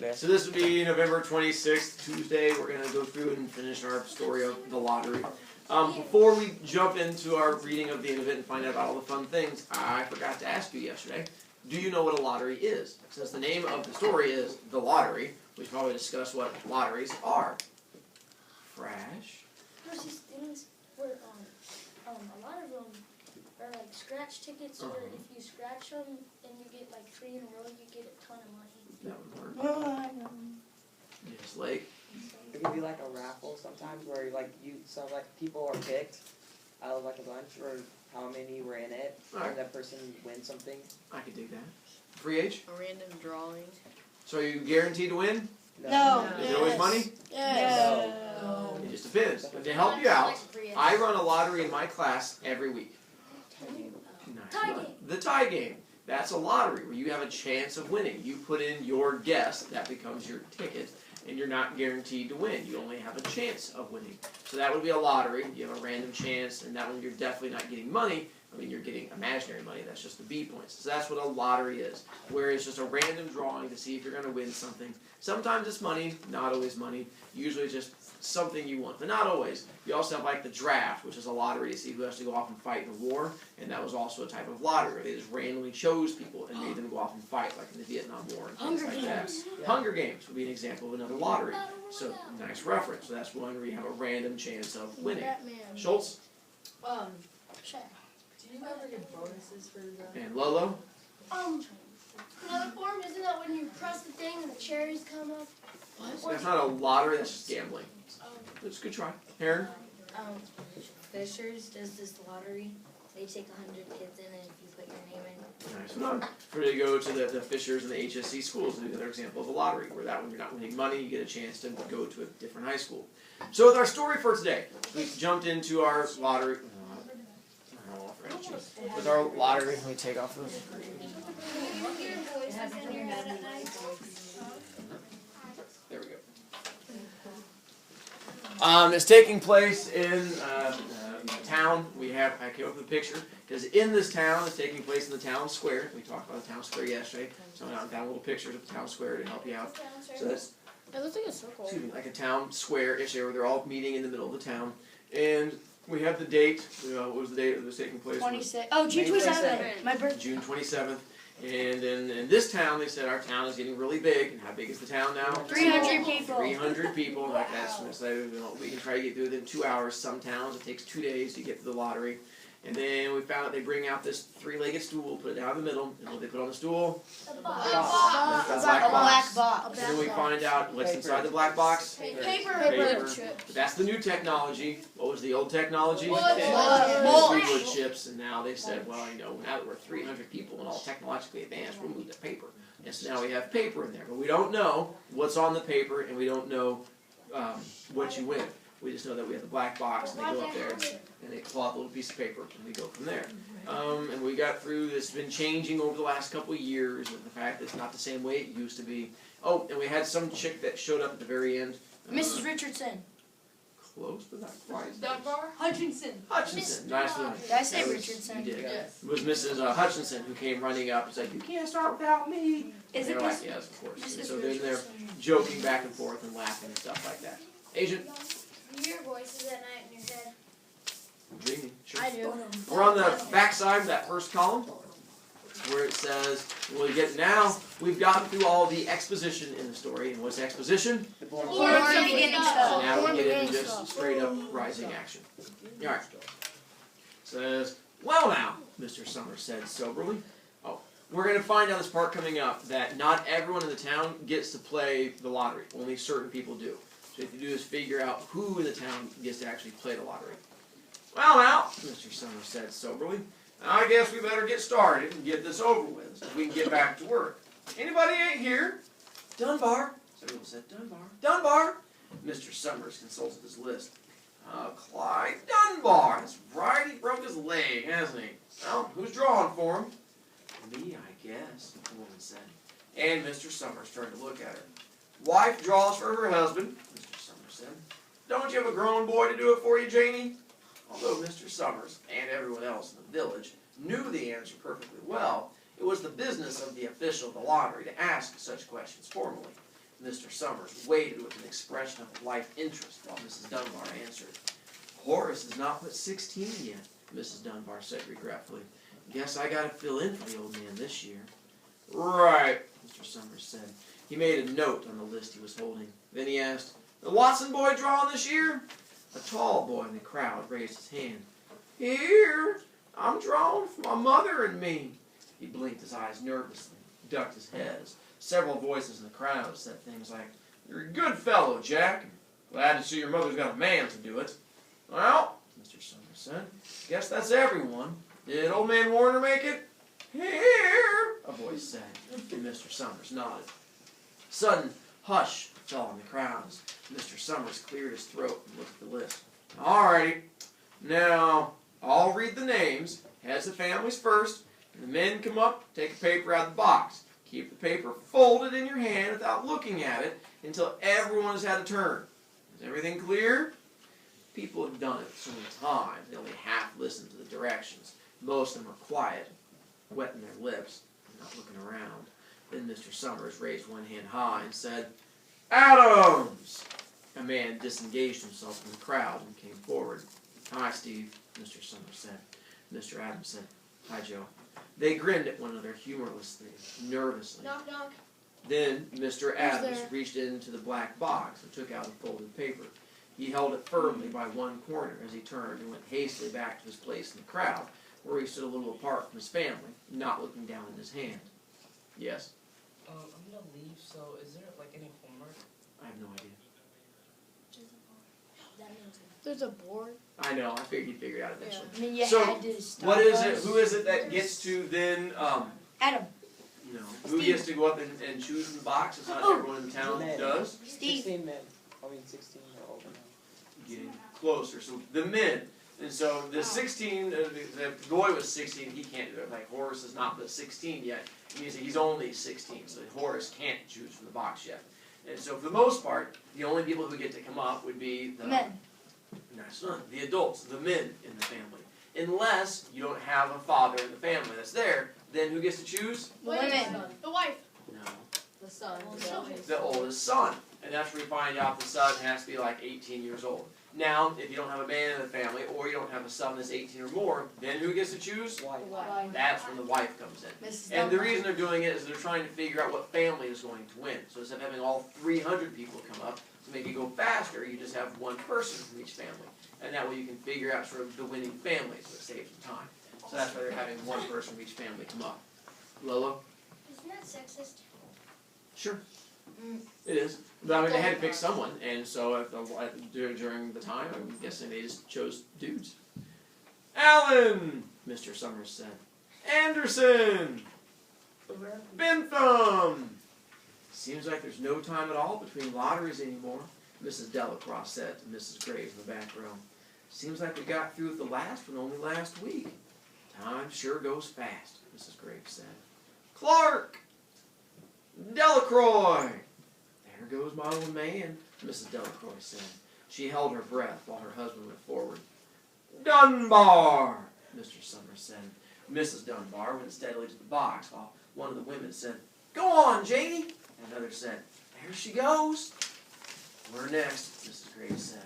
Okay. So this would be November 26th, Tuesday. We're going to go through and finish our story of the lottery. Before we jump into our reading of the end of it and find out about all the fun things, I forgot to ask you yesterday, do you know what a lottery is? Since the name of the story is The Lottery, we should probably discuss what lotteries are. Fresh. There's these things where a lot of them are like scratch tickets, where if you scratch them and you get like 3 in a row, you get a ton of money. That would work. Yes, Lake. It could be like a raffle sometimes where people are picked out of like a bunch or how many were in it, and that person wins something. I could dig that. Free age? A random drawing. So are you guaranteed to win? No. Is it always money? No. It just depends. But to help you out, I run a lottery in my class every week. Tie game. The tie game. That's a lottery where you have a chance of winning. You put in your guess, that becomes your ticket, and you're not guaranteed to win. You only have a chance of winning. So that would be a lottery. You have a random chance, and that one you're definitely not getting money. I mean, you're getting imaginary money. That's just the B points. So that's what a lottery is, where it's just a random drawing to see if you're going to win something. Sometimes it's money, not always money. Usually just something you want, but not always. You also have like the draft, which is a lottery to see who has to go off and fight in a war, and that was also a type of lottery where they just randomly chose people and made them go off and fight, like in the Vietnam War and things like that. Yeah. Hunger Games would be an example of another lottery. So nice reference. So that's one where you have a random chance of winning. Schultz? Do you ever get bonuses for that? And Lolo? Another form, isn't that when you press the thing and the cherries come up? What? That's not a lottery, that's just gambling. That's a good try. Heron? Fishers does this lottery. They take 100 kids in, and if you put your name in. Nice one. We're going to go to the Fishers and the HSC schools and do another example of a lottery, where that one you're not winning money, you get a chance to go to a different high school. So with our story for today, we jumped into our lottery. With our lottery, let me take off those. There we go. It's taking place in town. I came up with a picture because in this town, it's taking place in the town square. We talked about the town square yesterday, so I found little pictures of the town square to help you out. So that's It looks like a circle. excuse me, like a town square-ish area where they're all meeting in the middle of the town, and we have the date. What was the date that was taking place? 26. Oh, June 27th. My birthday. June 27th. And in this town, they said our town is getting really big. And how big is the town now? 300 people. 300 people. Like that's we can try to get through within 2 hours. Some towns, it takes 2 days to get to the lottery. And then we found out they bring out this 3-legged stool, put it down in the middle, and what they put on the stool? A black box. And then we find out what's inside the black box. Paper. But that's the new technology. What was the old technology? Wood. Wood chips. And now they said, well, now that we're 300 people and all technologically advanced, we'll move to paper. And so now we have paper in there. But we don't know what's on the paper, and we don't know what you win. We just know that we have the black box, and they go up there, and they claw a little piece of paper, and we go from there. And we got through this. Been changing over the last couple of years, with the fact that it's not the same way it used to be. Oh, and we had some chick that showed up at the very end. Mrs. Richardson. Close, but not quite. Dunbar? Hutchinson. Hutchinson. Nice one. Did I say Richardson? You did. Yes. It was Mrs. Hutchinson who came running up and said, "You can't start without me." Is and it they're like, Mrs. yes, of course. And Mrs. so they're Richardson? joking back and forth and laughing and stuff like that. Agent? Do you hear voices at night in your head? Dreaming. Sure. I do. We're on the back side of that first column where it says, we've gotten through all the exposition in the story. And what's exposition? Born So beginning stuff. now we get into just straight up rising action. Alright. Says, well now, Mr. Summers said soberly. Oh, we're going to find out this part coming up that not everyone in the town gets to play the lottery. Only certain people do. So what you have to do is figure out who in the town gets to actually play the lottery. Well now, Mr. Summers said soberly, I guess we better get started and get this over with so we can get back to work. Anybody ain't here? Dunbar. Several said Dunbar. Dunbar. Mr. Summers consulted his list. Clyde Dunbar. That's right, he broke his leg, hasn't he? Well, who's drawing for him? Me, I guess, the woman said. And Mr. Summers turned to look at her. Wife draws for her husband, Mr. Summers said. Don't you have a grown boy to do it for you, Janie? Although Mr. Summers and everyone else in the village knew the answer perfectly well, it was the business of the official of the lottery to ask such questions formally. Mr. Summers waited with an expression of polite interest while Mrs. Dunbar answered. Horace is not but 16 yet, Mrs. Dunbar said regretfully. Guess I gotta fill in for the old man this year. Right, Mr. Summers said. He made a note on the list he was holding. Then he asked, the Watson boy drawing this year? A tall boy in the crowd raised his hand. Here, I'm drawing for my mother and me. He blinked his eyes nervously, ducked his head as several voices in the crowd said things like, You're a good fellow, Jack. Glad to see your mother's got a man to do it. Well, Mr. Summers said, guess that's everyone. Did old man Warner make it? Here, a voice said, and Mr. Summers nodded. Sudden hush fell on the crowd as Mr. Summers cleared his throat and looked at the list. All righty. Now, I'll read the names. Heads of families first. And the men come up, take a paper out of the box. Keep the paper folded in your hand without looking at it until everyone has had a turn. Is everything clear? People have done it so many times, they only half listen to the directions. Most of them are quiet, wetting their lips, and not looking around. Then Mr. Summers raised one hand high and said, Adams! A man disengaged himself from the crowd and came forward. Hi, Steve, Mr. Summers said. Mr. Adams said, Hi, Joe. They grinned at one another humorlessly, nervously. Knock, knock. Then Mr. Adams there? reached into the black box and took out a folded paper. He held it firmly by one corner as he turned and went hastily back to his place in the crowd, where he stood a little apart from his family, not looking down in his hand. Yes? I'm gonna leave, so is there like any homework? I have no idea. That means There's a board. I know, I figured he'd figure it out eventually. I mean, you So, had to stop What is us. it, who is it that gets to then, Adam. you know, who gets to go up and choose from the box? It's not everyone in the town Men. does. Steve. 16 men. 16 are older now. Getting closer. So the men, and so the 16, the boy was 16. He can't do it. Like Horace is not but 16 yet. It means that he's only 16, so Horace can't choose from the box yet. And so for the most part, the only people who get to come up would be the Men. No, the adults, the men in the family. Unless you don't have a father in the family that's there, then who gets to choose? Women. the wife. No, The son. the oldest son. And that's where you find out the son has to be like 18 years old. Now, if you don't have a man in the family, or you don't have a son that's 18 or more, then who gets to choose? Wife. That's when the wife comes in. Mrs. And the Dunbar. reason they're doing it is they're trying to figure out what family is going to win. So instead of having all 300 people come up, to make it go faster, you just have one person from each family. And that way you can figure out sort of the winning family, so it saves some time. So that's why they're having one person from each family come up. Lola? Isn't that sexist? Sure. It is. But I mean, they had to pick someone, and so during the time, I'm guessing they just chose dudes. Allen! Mr. Summers said. Anderson! Bentham! Seems like there's no time at all between lotteries anymore, Mrs. Delacroix said to Mrs. Graves in the back row. Seems like we got through with the last one only last week. Time sure goes fast, Mrs. Graves said. Clark! Delacroix! There goes my old man, Mrs. Delacroix said. She held her breath while her husband went forward. Dunbar! Mr. Summers said. Mrs. Dunbar went steadily to the box while one of the women said, Go on, Janie! And another said, There she goes! We're next, Mrs. Graves said.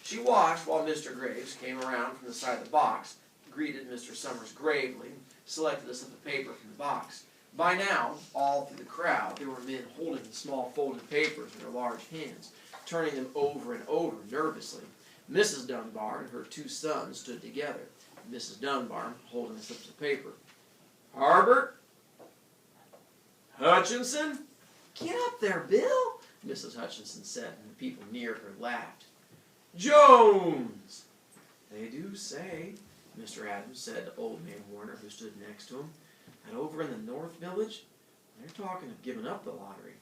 She watched while Mr. Graves came around from the side of the box, greeted Mr. Summers gravely, and selected a slip of paper from the box. By now, all through the crowd, there were men holding the small folded papers in their large hands, turning them over and over nervously. Mrs. Dunbar and her two sons stood together, Mrs. Dunbar holding the slips of paper. Harbert? Hutchinson? Get up there, Bill, Mrs. Hutchinson said, and the people near her laughed. Jones! They do say, Mr. Adams said to old man Warner, who stood next to him, that over in the North Village, they're talking of giving up the lottery.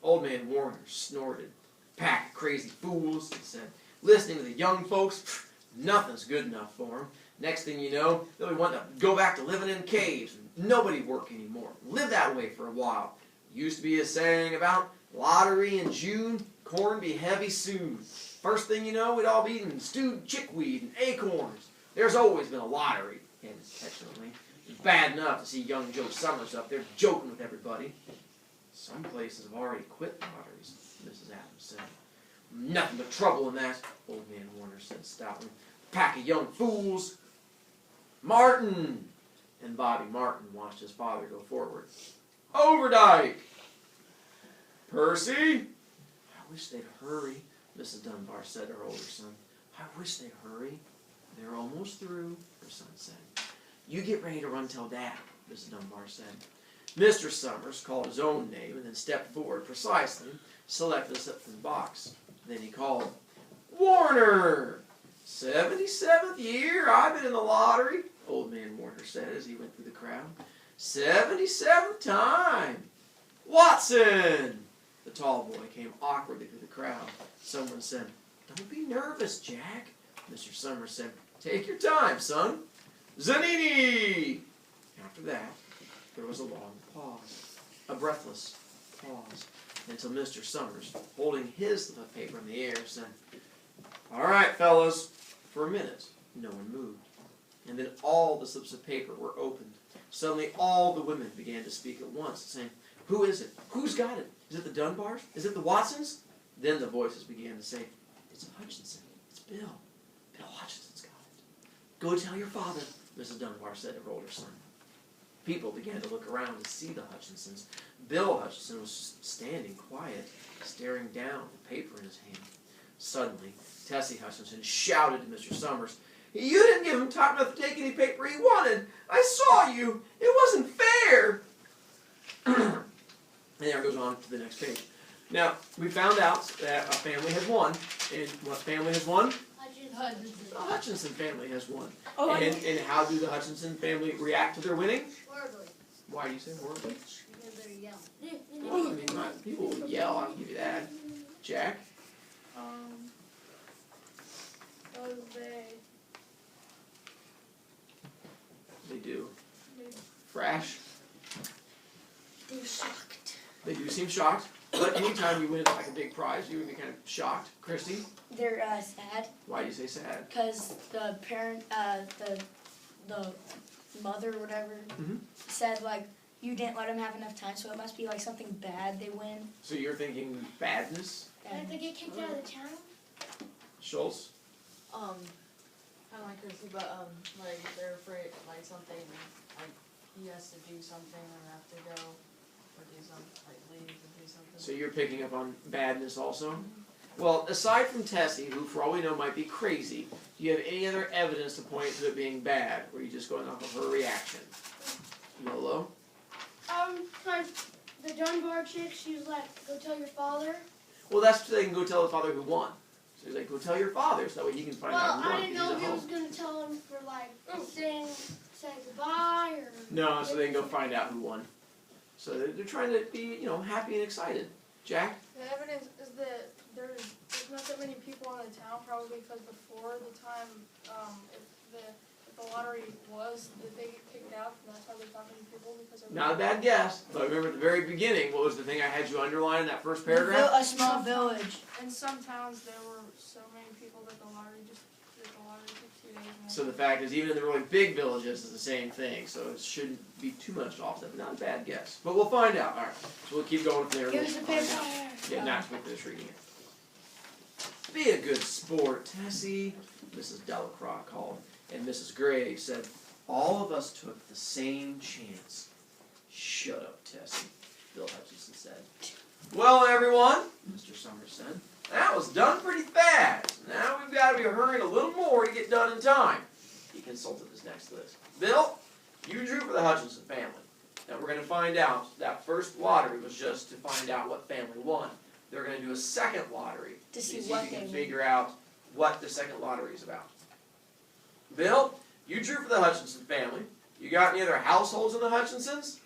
Old man Warner snorted. Pack of crazy fools, he said. Listening to the young folks, nothing's good enough for them. Next thing you know, they'll be wanting to go back to living in caves and nobody work anymore. Live that way for a while. Used to be a saying about lottery in June, corn be heavy soon. First thing you know, we'd all be eating stewed chickweed and acorns. There's always been a lottery, he added petulantly. It's bad enough to see young Joe Summers up there joking with everybody. Some places have already quit lotteries, Mrs. Adams said. Nothing but trouble in that, old man Warner said stoutly. Pack of young fools. Martin! And Bobby Martin watched his father go forward. Overdyke! Percy! I wish they'd hurry, Mrs. Dunbar said to her older son. I wish they'd hurry. They're almost through, her son said. You get ready to run tell Dad, Mrs. Dunbar said. Mr. Summers called his own name and then stepped forward precisely, selected a slip from the box. Then he called, Warner! 77th year I've been in the lottery, old man Warner said as he went through the crowd. 77th time! Watson! The tall boy came awkwardly through the crowd. Someone said, Don't be nervous, Jack. Mr. Summers said, Take your time, son. Zanini! After that, there was a long pause, a breathless pause, until Mr. Summers, holding his slip of paper in the air, said, All right, fellas. For a minute, no one moved. And then all the slips of paper were opened. Suddenly, all the women began to speak at once, saying, Who is it? Who's got it? Is it the Dunbars? Is it the Watsons? Then the voices began to say, It's Hutchinson. It's Bill. Bill Hutchinson's got it. Go tell your father, Mrs. Dunbar said to her older son. People began to look around to see the Hutchinsons. Bill Hutchinson was standing quiet, staring down at the paper in his hand. Suddenly, Tessie Hutchinson shouted to Mr. Summers, You didn't give him time enough to take any paper he wanted. I saw you. It wasn't fair. And there it goes on to the next page. Now, we found out that a family has won. And what family has won? The Hutchinson family has won. Oh, And how do the Hutchinson family react to their winning? Horribly. Why do you say horribly? Because they're young. Well, I mean, people will yell, I'll give you that. Jack? They do. Fresh. They're shocked. They do seem shocked. But anytime you win like a big prize, you would be kind of shocked. Christy? They're sad Why do you say sad? because the parent, the mother or whatever Mhm. said like you didn't let them have enough time, so it must be like something bad they win. So you're thinking badness? Like they get kicked out of the town? Schultz? Kind of like Chrissy, but like they're afraid like something like he has to do something or have to go or do something like leave and do something. So you're picking up on badness also? Well, aside from Tessie, who for all we know might be crazy, do you have any other evidence to point to it being bad, or are you just going off of her reaction? Lolo? Cause the Dunbar chick, she was like, go tell your father. Well, that's so they can go tell the father who won. So he's like, go tell your father, so that way he can find out Well, who won. I didn't because know he's if at he was home. gonna tell him for like say goodbye or. No, so they can go find out who won. So they're trying to be, happy and excited. Jack? The evidence is that there's not that many people in the town, probably because before the time, if the lottery was, that they get kicked out, and that's why there's not many people, because of. Not a bad guess. But remember at the very beginning, what was the thing I had you underline in that first paragraph? A small village. In some towns, there were so many people that the lottery took 2 days. And So the fact is, even in the really big villages, it's the same thing. So it shouldn't be too much offset. Not a bad guess. But we'll find out. All right. So we'll keep going from there. Give us the paper. Yeah, not to finish reading it. Be a good sport, Tessie, Mrs. Delacroix called. And Mrs. Gray said, all of us took the same chance. Shut up, Tessie, Bill Hutchinson said. Well, everyone, Mr. Summers said, that was done pretty fast. Now we've got to be hurrying a little more to get done in time. He consulted his next list. Bill, you drew for the Hutchinson family. Now we're going to find out that first lottery was just to find out what family won. They're going to do a second lottery To see if what you they can win. figure out what the second lottery is about. Bill, you drew for the Hutchinson family. You got any other households in the Hutchinsons?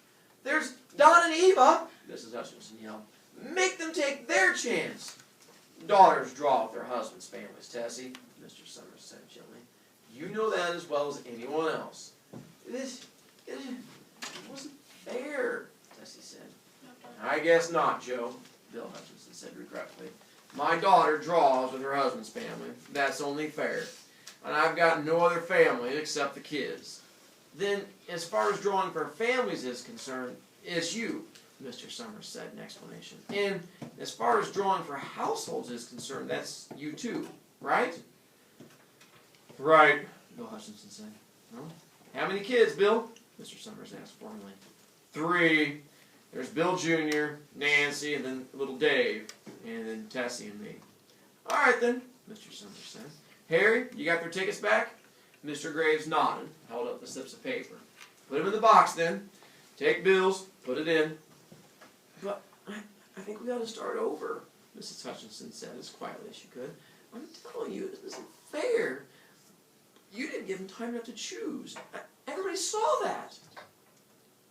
There's Don and Eva, Mrs. Hutchinson yelled. Make them take their chance. Daughters draw with their husbands' families, Tessie, Mr. Summers said gently. You know that as well as anyone else. It wasn't fair, Tessie said. I guess not, Joe, Bill Hutchinson said regretfully. My daughter draws with her husband's family. That's only fair. And I've got no other family except the kids. Then, as far as drawing for families is concerned, it's you. Mr. Summers said in explanation. And as far as drawing for households is concerned, that's you too, right? Right, Bill Hutchinson said. Well, how many kids, Bill? Mr. Summers asked formally. 3. There's Bill Jr., Nancy, and then little Dave, and then Tessie and me. All right then, Mr. Summers said. Harry, you got their tickets back? Mr. Graves nodded, held up the slips of paper. Put them in the box then. Take Bill's, put it in. But I think we ought to start over, Mrs. Hutchinson said as quietly as she could. I'm telling you, this isn't fair. You didn't give him time enough to choose. Everybody saw that.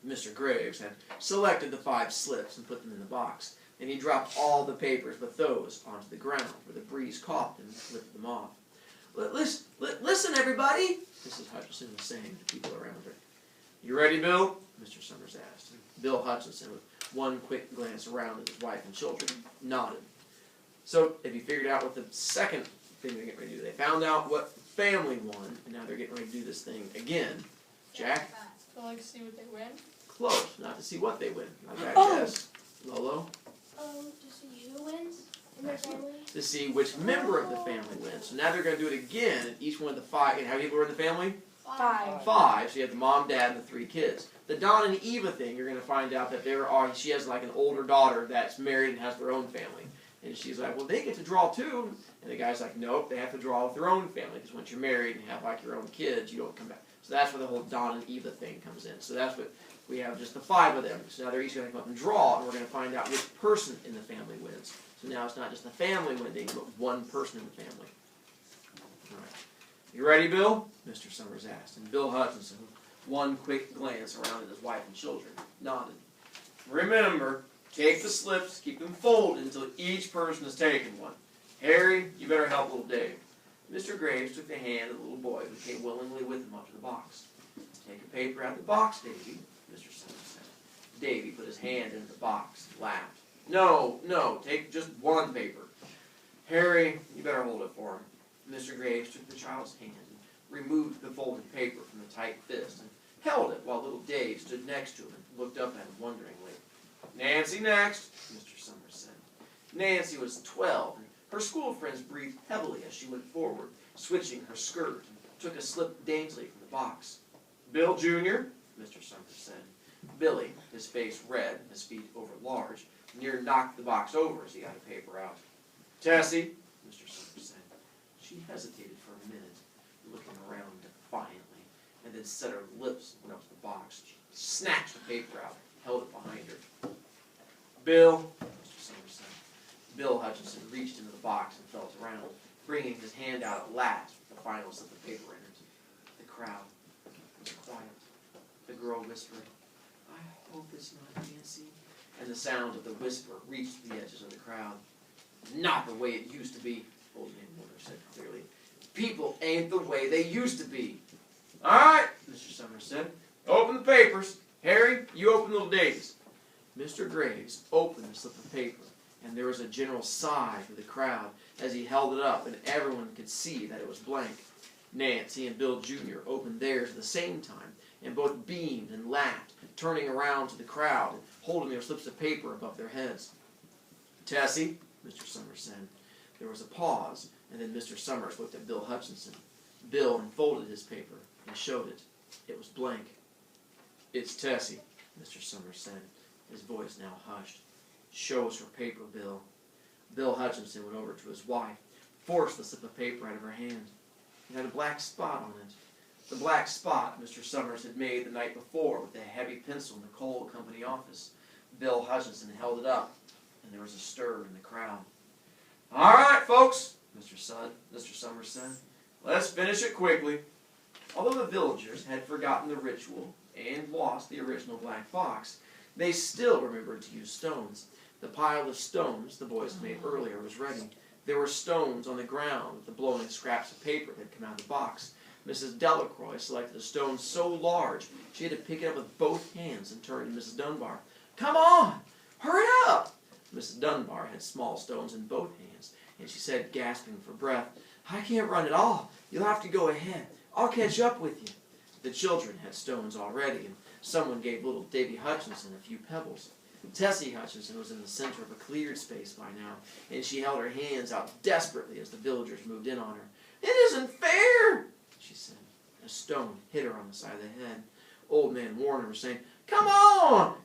Mr. Graves had selected the 5 slips and put them in the box, and he dropped all the papers but those onto the ground where the breeze caught them and lifted them off. Listen, everybody, Mrs. Hutchinson was saying to people around her. You ready, Bill? Mr. Summers asked. Bill Hutchinson, with one quick glance around at his wife and children, nodded. So, have you figured out what the second thing they're getting ready to do? They found out what family won, and now they're getting ready to do this thing again. Jack? So like see what they win? Close. Not to see what they win. Not that guess. Lolo? To see who wins in their family. To see which member of the family wins. So now they're going to do it again, and each one of the 5, and how many people are in the family? 5. 5. So you have the mom, dad, and the 3 kids. The Don and Eva thing, you're going to find out that she has like an older daughter that's married and has their own family. And she's like, well, they get to draw too. And the guy's like, nope, they have to draw with their own family, because once you're married and have like your own kids, you don't come back. So that's where the whole Don and Eva thing comes in. So that's what we have, just the 5 of them. So now they're each going to come up and draw, and we're going to find out which person in the family wins. So now it's not just the family winning, but one person in the family. All right. You ready, Bill? Mr. Summers asked. And Bill Hutchinson, with one quick glance around at his wife and children, nodded. Remember, take the slips, keep them folded until each person has taken one. Harry, you better help little Dave. Mr. Graves took the hand of the little boy who came willingly with him up to the box. Take a paper out of the box, Davy, Mr. Summers said. Davy put his hand into the box and laughed. No, take just one paper. Harry, you better hold it for him. Mr. Graves took the child's hand and removed the folded paper from the tight fist and held it while little Dave stood next to him and looked up at him wonderingly. Nancy next, Mr. Summers said. Nancy was 12, and her school friends breathed heavily as she went forward, switching her skirt, and took a slip daintily from the box. Bill Jr., Mr. Summers said. Billy, his face red, his feet over large, near knocked the box over as he got a paper out. Tessie, Mr. Summers said. She hesitated for a minute, looking around defiantly, and then set her lips and went up to the box. She snatched the paper out, held it behind her. Bill, Mr. Summers said. Bill Hutchinson reached into the box and felt around, bringing his hand out at last with the final slip of paper in it. The crowd was quiet. The girl whispered, I hope it's not Nancy. And the sound of the whisper reached the edges of the crowd. Not the way it used to be, old man Miller said clearly. People ain't the way they used to be. All right, Mr. Summers said. Open the papers. Harry, you open little Dave's. Mr. Graves opened the slip of paper, and there was a general sigh for the crowd as he held it up, and everyone could see that it was blank. Nancy and Bill Jr. opened theirs at the same time, and both beamed and laughed, turning around to the crowd and holding their slips of paper above their heads. Tessie, Mr. Summers said. There was a pause, and then Mr. Summers looked at Bill Hutchinson. Bill unfolded his paper and showed it. It was blank. It's Tessie, Mr. Summers said, his voice now hushed. Show us her paper, Bill. Bill Hutchinson went over to his wife, forced the slip of paper out of her hand. It had a black spot on it. The black spot Mr. Summers had made the night before with a heavy pencil in the coal company office. Bill Hutchinson held it up, and there was a stir in the crowd. All right, folks, Mr. Summers said. Let's finish it quickly. Although the villagers had forgotten the ritual and lost the original black box, they still remembered to use stones. The pile of stones the boys had made earlier was ready. There were stones on the ground with the blown scraps of paper that had come out of the box. Mrs. Delacroix selected a stone so large she had to pick it up with both hands and turn to Mrs. Dunbar. Come on! Hurry up! Mrs. Dunbar had small stones in both hands, and she said, gasping for breath, I can't run at all. You'll have to go ahead. I'll catch up with you. The children had stones already, and someone gave little Davy Hutchinson a few pebbles. Tessie Hutchinson was in the center of a cleared space by now, and she held her hands out desperately as the villagers moved in on her. "It isn't fair," she said. A stone hit her on the side of the head. Old Man Warner was saying, come on,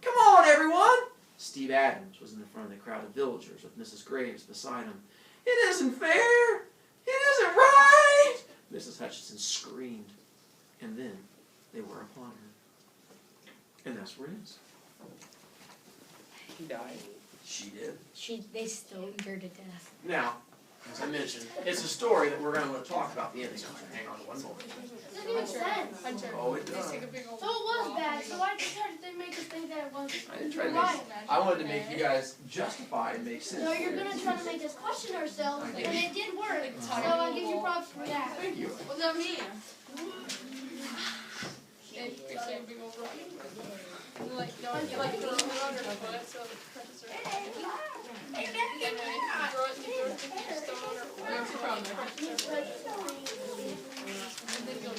everyone!" Steve Adams was in the front of the crowd of villagers with Mrs. Graves beside him. "It isn't fair! It isn't right!" Mrs. Hutchinson screamed, and then they were upon her. And that's where it is. He died. She did. They stoned her to death. Now, as I mentioned, it's a story that we're going to want to talk about the ending of. Hang on one moment. It doesn't make sense. Hunter. Oh, it They does. take a big old So it was bad, so why did they make us think that it was I didn't try to right? make. I wanted to make you guys justify and make sense. No, you're gonna try to make us question ourselves, I and did. it did work. So I give you props for that. Thank you. What does that mean? They say a big old rock. Like, no, you like put it on your foot so the crutches are. And then you throw it, you just throw it on her foot. Where's the problem? And then you'll.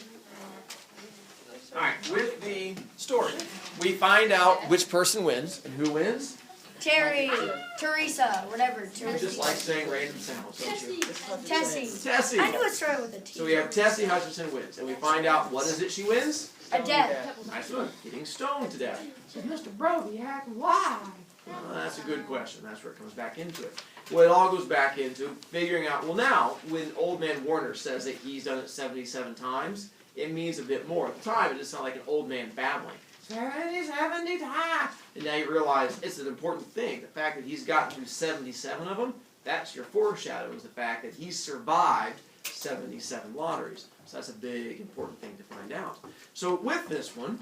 Alright, with the story, we find out which person wins and who wins. Terry, Teresa, whatever. You just like saying random sounds, don't you? Tessie. Tessie. I knew it started with a T. So we have Tessie Hutchinson wins, and we find out what is it she wins? A death. Nice one. Getting stoned to death. So Mr. Brovicast, why? Well, that's a good question. That's where it comes back into it. Well, it all goes back into figuring out, well now, when Old Man Warner says that he's done it 77 times, it means a bit more. At the time, it just sounded like an old man babbling. 70 times! And now you realize it's an important thing. The fact that he's gotten through 77 of them, that's your foreshadow, is the fact that he's survived 77 lotteries. So that's a big, important thing to find out. So with this one,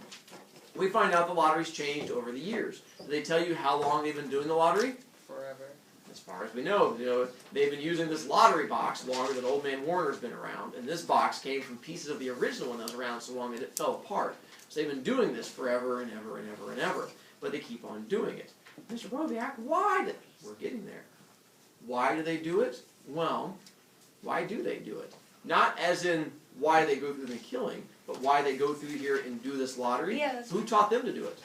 we find out the lottery's changed over the years. Do they tell you how long they've been doing the lottery? Forever. As far as we know, they've been using this lottery box longer than Old Man Warner's been around, and this box came from pieces of the original one that was around so long that it fell apart. So they've been doing this forever and ever and ever and ever, but they keep on doing it. Mr. Brovicast, why? We're getting there. Why do they do it? Well, why do they do it? Not as in why they go through the killing, but why they go through here and do this lottery. Yeah, Who taught them to do it?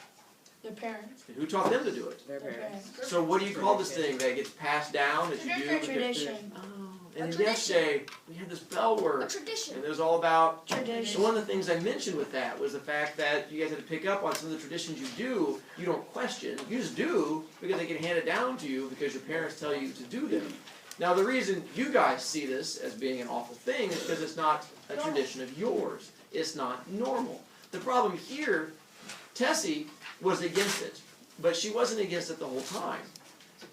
Their parents. And who taught them to do it? Their parents. So what do you call this thing that gets passed down that you do? because- Tradition. Oh, and yesterday we had this bell A word, tradition. and it was all about. Tradition. So one of the things I mentioned with that was the fact that you guys had to pick up on some of the traditions you do. You don't question, you just do because they get handed down to you because your parents tell you to do them. Now the reason you guys see this as being an awful thing is because it's not a tradition of yours. It's not normal. The problem here, Tessie was against it, but she wasn't against it the whole time.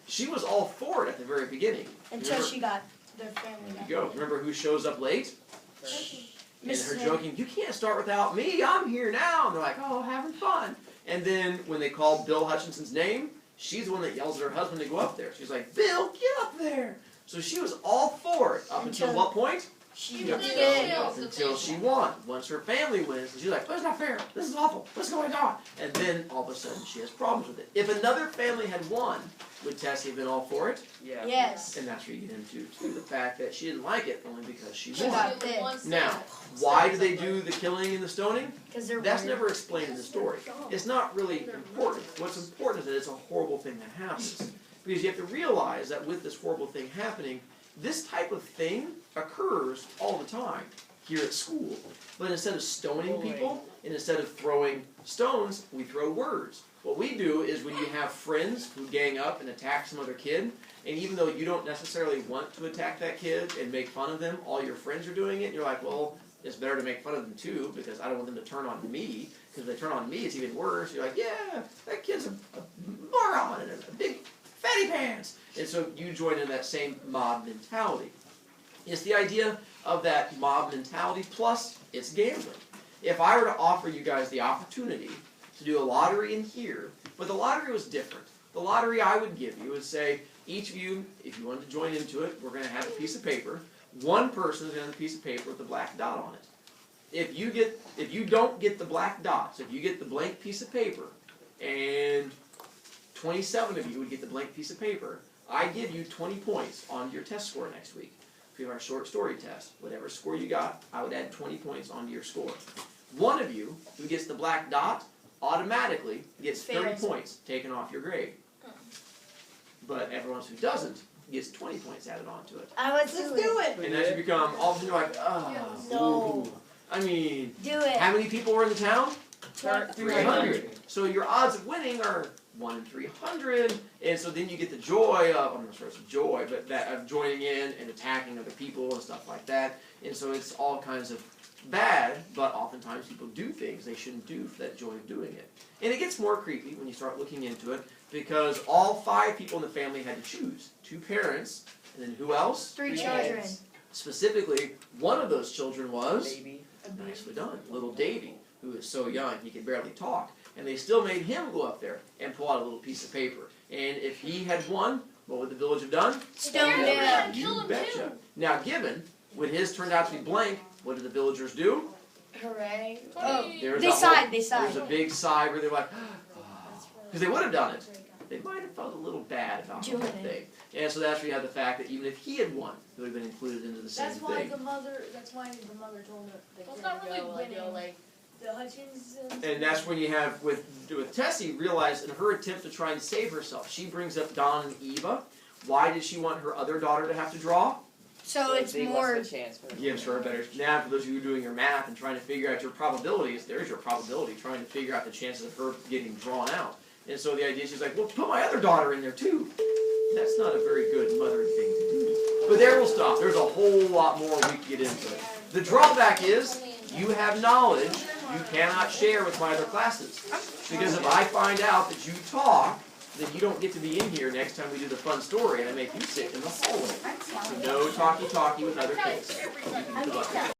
She was all for it at the very beginning. Until she got their family. There you go. Remember who shows up late? And her Mrs. joking, you can't start without me, I'm here now. And they're like, oh, having fun. And then when they call Bill Hutchinson's name, she's the one that yells at her husband to go up there. She's like, Bill, get up there. So she was all for it up until what point? She Yeah. did. Up until she won. Once her family wins, she's like, that's not fair. This is awful. What's going on? And then all of a sudden she has problems with it. If another family had won, would Tessie have been all for it? Yeah. Yes. And that's where you get into too, the fact that she didn't like it only because she She won. got pissed. Now, why do they do the killing and the stoning? Because they're That's weird. never explained in the story. It's not really important. What's important is that it's a horrible thing that happens. Because you have to realize that with this horrible thing happening, this type of thing occurs all the time here at school. But instead of stoning people, and instead of throwing stones, we throw words. What we do is when you have friends who gang up and attack some other kid, and even though you don't necessarily want to attack that kid and make fun of them, all your friends are doing it, and you're like, well, it's better to make fun of them too, because I don't want them to turn on me, because if they turn on me, it's even worse. You're like, yeah, that kid's a moron and a big fatty pants. And so you join in that same mob mentality. It's the idea of that mob mentality, plus it's gambling. If I were to offer you guys the opportunity to do a lottery in here, but the lottery was different. The lottery I would give you is say, each of you, if you wanted to join into it, we're going to have a piece of paper. One person is going to have a piece of paper with a black dot on it. If you don't get the black dots, if you get the blank piece of paper, and 27 of you would get the blank piece of paper, I give you 20 points on your test score next week. If you have our short story test, whatever score you got, I would add 20 points onto your score. One of you who gets the black dot automatically gets 30 Fails. points taken off your grade. but everyone else who doesn't gets 20 points added onto it. Let's do it. And as you become, all of a sudden you're like, No. I mean, Do it. how many people were in the town? 300. 300. So your odds of winning are 1 in 300, and so then you get the joy of, I'm not sure it's joy, but that of joining in and attacking other people and stuff like that. And so it's all kinds of bad, but oftentimes people do things they shouldn't do for that joy of doing it. And it gets more creepy when you start looking into it, because all 5 people in the family had to choose. 2 parents, and then who else? 3 children. Specifically, one of those children was, Baby. nicely done, little Davy, who is so young he could barely talk. And they still made him go up there and pull out a little piece of paper. And if he had won, what would the village have done? Stoned Yeah. him. Kill You him betcha. too. Now, given, when his turned out to be blank, what did the villagers do? Hooray. Oh, There's They a whole- sighed. There's a big sigh where they're like, because they would have done it. They might have felt a little bad about the whole Doing it. thing. And so that's where you have the fact that even if he had won, he would have been included into the same That's why thing. the mother. That's why the mother told her they Well, it's couldn't not really go. Like, winning. like the Hutchinsons. And that's when you have, with Tessie, realized in her attempt to try and save herself, she brings up Dawn and Eva. Why did she want her other daughter to have to draw? So it's they more. lost the chance for Gives her a better. Now, for those of you doing your math and trying to figure out your probabilities, there's your probability, trying to figure out the chances of her getting drawn out. And so the idea, she's like, well, put my other daughter in there too. That's not a very good mothering thing to do. But there we'll stop. There's a whole lot more we can get into it. The drawback is, you have knowledge you cannot share with my other classes. Because if I find out that you talk, then you don't get to be in here next time we do the fun story and I make you sit in the hallway. So no talky-talky with other kids. Good luck.